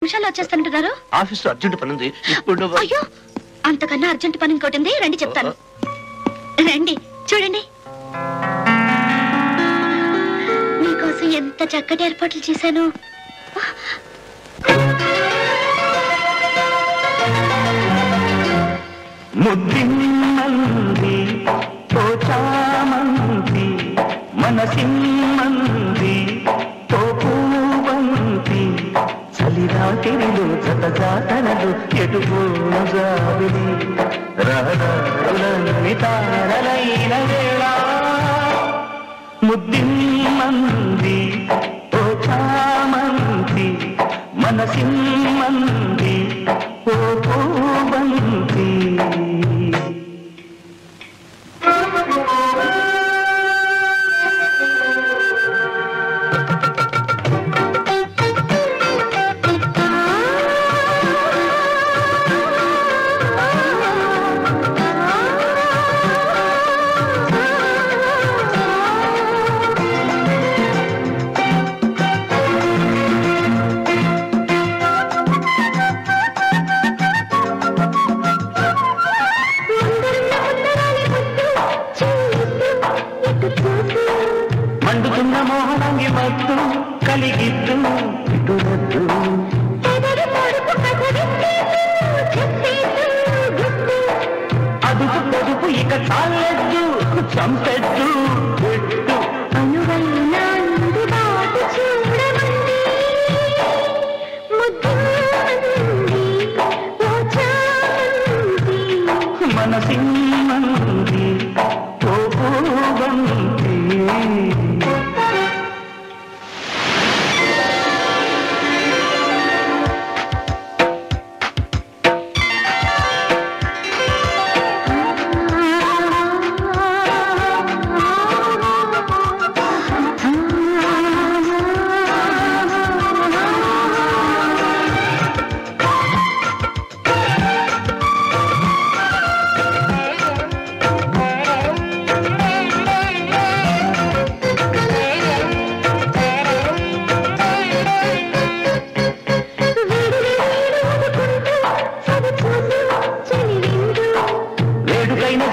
నిమిషాలు వచ్చేస్తానంటున్నారు. Office urgent పని ఉంది ఇప్పుడు. అయ్యో, అంతకన్నా అర్జెంట్ పని ఇంకోటి ఉంది, రండి చెప్తాను. రండి, చూడండి మీకోసం ఎంత చక్కటి ఏర్పాట్లు చేశాను. ముద్దిమ్మంది తోచామంది మనసిమ్మంది తోపూవంతి చలిరాతిరిలో జత జాతరలు ఎటుపోను జాబిలి రహదారులన్నీ తారలైన వేళ ముద్దిమ్మంది తోచామంది మనసిమ్మంది తోపూవంతి. మండుతున్న మోహనంగి మత్తు కలిగిద్దు ఇటురద్దు అదుపు పొదుపు ఇక చాలెద్దు చంపెద్దు పెట్టు మనసిమ్మంది తోపువంతి.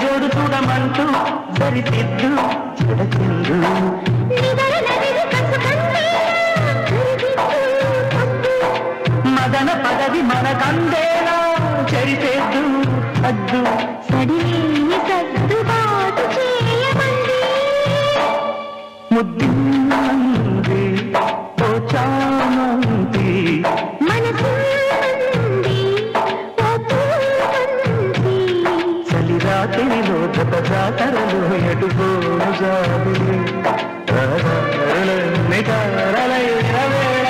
జోడు చూడమంటూ సరిదిద్దు చెడచెందు మదన పదవి మనకందేలా చెరిపేద్దు అద్దు ముద్దిమ్మంది తోచామంది చలిరాతిరిలో జత జాతరలు ఎటుపోను జాబిలి రహదారులన్నీ తారలైన వేళ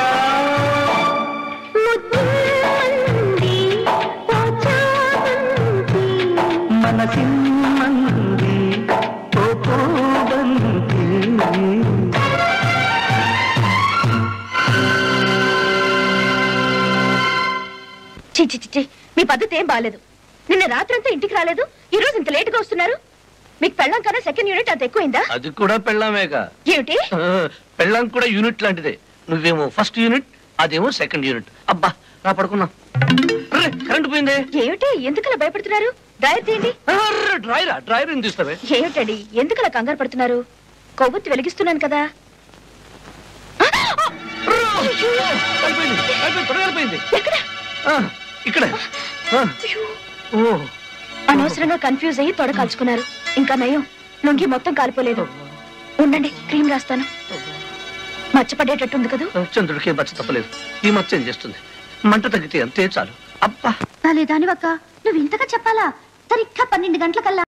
మనసిమ్మంది తోపువంతి. చి మీ పద్ధతి ఏం బాలేదు. నిన్న రాత్రంతా ఇంటికి రాలేదు, ఈ రోజు ఇంత లేట్ గా వస్తున్నారు. మీకు పెళ్ళం కన్నా సెకండ్ యూనిట్ అంత ఎక్కువైందా? అది కూడా పెళ్ళామేగా. ఏమిటి? పెళ్ళం కూడా యూనిట్ లాంటిదే. నువ్వేమో ఫస్ట్ యూనిట్, అదేమో సెకండ్ యూనిట్. అబ్బా నా పడుకున్నా. కరెంట్ పోయిందే. ఏమిటి ఎందుకలా భయపడుతున్నారు? డ్రైవర్ తీయండి. డ్రైవర్ ఏం తీస్తావే? ఏమిటండి ఎందుకలా కంగారు పడుతున్నారు? కొవ్వొత్తి వెలిగిస్తున్నాను కదా. ఎక్కడ? ఇక్కడ. అనవసరంగా కన్ఫ్యూజ్ అయ్యి తొడ కాల్చుకున్నారు. ఇంకా నయం, లొంగి మొత్తం కాలిపోలేదు. ఉండండి, క్రీమ్ రాస్తాను. మచ్చపడేటట్టుంది కదా. చంద్రుడికి మచ్చ తప్పలేదు. ఈ మచ్చ ఏం చేస్తుంది? మంట తగ్గితే అంతే చాలు. అబ్బా దానివక్క నువ్వు ఇంతగా చెప్పాలా? సరిగ్గా 12 గంటలకల్లా